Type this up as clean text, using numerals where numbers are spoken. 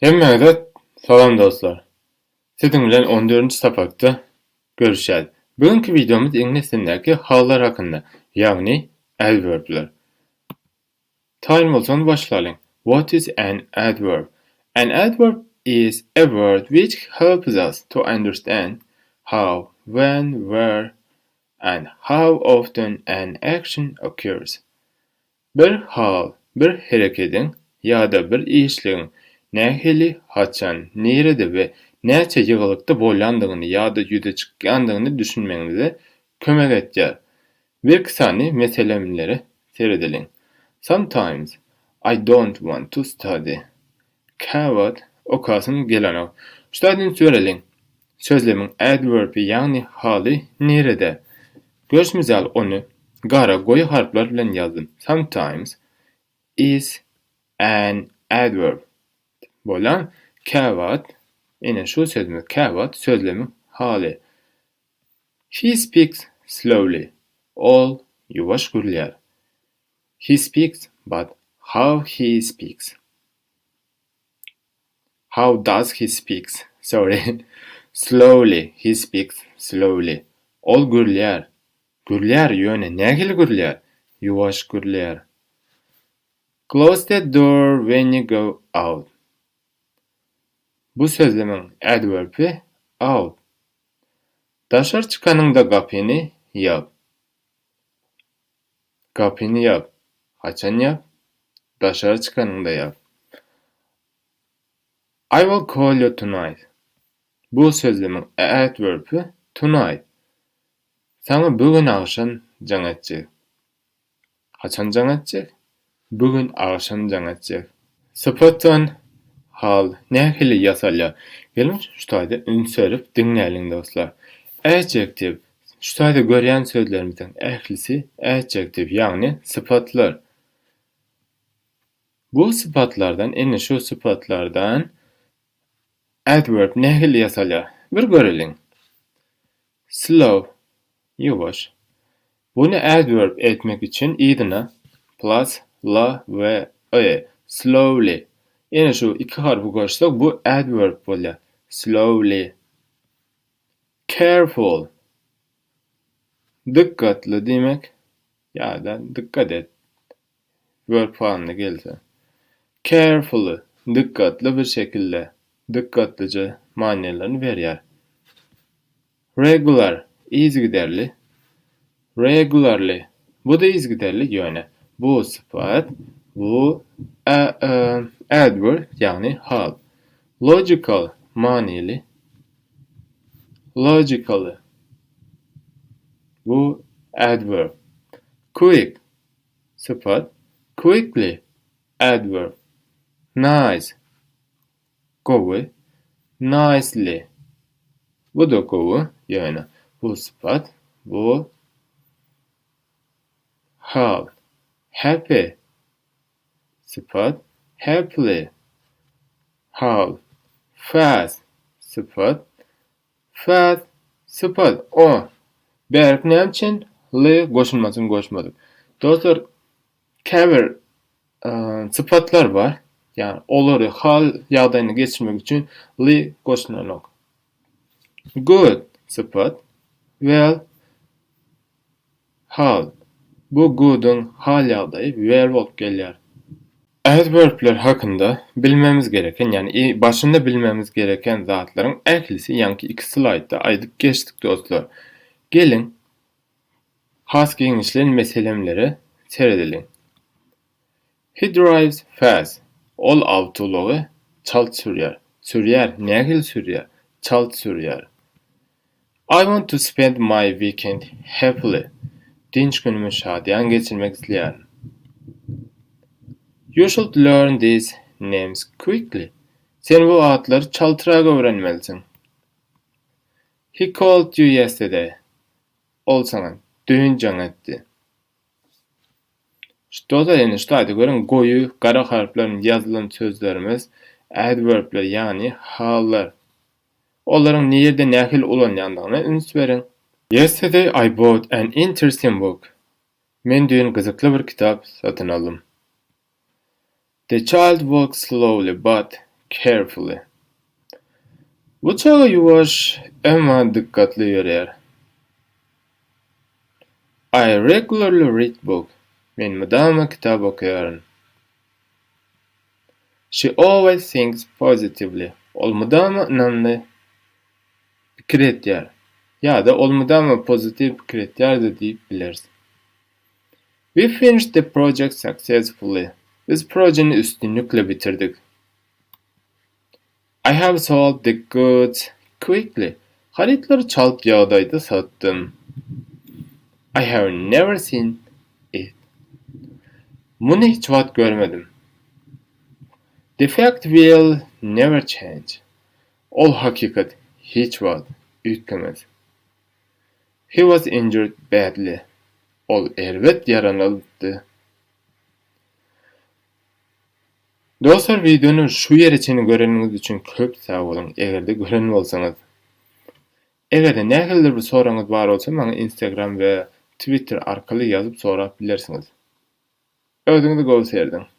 Hemmede salam dostlar. Sizin bilen 14. sapakta görüşýäs. Bugünkü videomuz ingliz dilindäki hallar hakynda, ýagny adverbler. Taýym bolsa başlaýan. What is an adverb? An adverb is a word which helps us to understand how, when, where, and how often an action occurs. Bir hal, bir hereketiň ýa-da bir işligiň nähili, haçan, nerede we näçe ýyglykda bolýandygyny ýa-da ýüze çykýandygyny düşünmeňize kömek etýär. Bir kysany meselemleri seredeliň. Sometimes I don't want to study. Käwagt okasym gelenok. Şutadan söýreliň. Sözlemiň adverbi ýagny haly nerede? Görsmizal onu gara goýy harfler bilen ýazdym. Sometimes is an adverb. Bolan käwagt, ene şu sözümüz käwagt sözlemiň haly. He speaks slowly. Ol ýuwaş gürler. He speaks, but how he speaks? How does he speaks? Sorry. Slowly. He speaks slowly. Ol gürler. Gürler ýöne nähili gürler? Ýuwaş gürler. Close the door when you go out. Bu sözlemiň adverbi out. Daşar çykanyňda gapyny ýap. Gapyny ýap. Haçan ýap? Daşar çykanyňda ýap. I will call you tonight. Bu sözlemiň adverbi tonight. Sana bugün agşam jaň etjek. Haçan jaň etjek? Bugün agşam jaň etjek. Sıfatdan hal nähili ýasalýar. Gelin şu taýda ünsörüp diňläliň dostlar. Adjektiv. Şu taýda görýän sözlerimizden ählisi adjektiv ýagny sıfatlar. Bu sıfatlardan ene şu sıfatlardan adverb nähili ýasalýar? Bir göreliň. Slow, ýuwaş. Bunu adverb etmek için idina plus la ve slowly. Ene şu iki harfy goşsak bu adverb bolýar. Slowly. Careful. Dikkatli demek ýa-da dikkat et. Verb formuna gelse. Carefully. Dikkatli bir şekilde. Dikkatlice manelerini berýär. Regular. İzgiderli. Regularly. Bu da izgiderli ýöne. Bu sıfat, bu adverb ýagny hal. Logical manili. Logically. Bu adverb. Quick sıfat. Quickly adverb. Nice gowy. Nicely. Bu da gowy ýöne. Bu sıfat, bu hal. Happy sıfat. Happily hal. Fast sıfat. Fast sıfat. O berk näçin ly goşulmasyn goşmadyk. Dostlar, käbir sıfatlar var. Yani olary hal ýagdaýyna geçirmek üçin ly goşulanok. Good sıfat. Well hal. Bu good'un hal ýagdaýy well bolup gelýär. Adverbler hakynda bilmemiz gereken, yani başında bilmemiz gereken zatlaryň ählisi ýa-ni iki slaýdda aýdyp geçdik dostlar. Gelin has giňişlen meselemleri seredeliň. He drives fast. Ol awtology çalt sürýär. Sürýär, nähili sürýär? Çalt sürýär. I want to spend my weekend happily. Dinç günümü şadyan geçirmek isleýär. You should learn these names quickly. Sen bu adları çaltyraga öwrenmelisin. He called you yesterday. Ol sana dün jaň etdi. Ştoda ene ştaýda görün goýy gara harflerin ýazylan sözlerimiz adverbler ýagny hallar. Olaryň nerede nähil ulanýandygyna üns beriň. Yesterday I bought an interesting book. Men dün gyzykly bir kitap satyn aldym. The child walks slowly but carefully. Bu çağı yuvaş ama dikkatli yürüyer. I regularly read book. Men müdama kitap okuyorum. She always thinks positively. Ol müdama ınanlı fikir etýär. Ya da ol müdama pozitif fikir etýär de diýip bilersin. We finished the project successfully. Biz projeni üstünlükle bitirdik. I have sold the goods quickly. Haritleri çalıp yağdaydı sattım. I have never seen it. Bunu hiç wagt görmedim. The fact will never change. Ol hakikat hiç wagt ütgemez. He was injured badly. Ol elbet yaralandı. Dostlar, videonun şu yer içini göreniniz için köp sağ olun. Egerde gören bolsaňyz. Egerde nähildir bir soraňyz bar bolsa, maňa Instagram we Twitter arkaly ýazyp sorap bilersiňiz. Özüňizi gowy serdiň.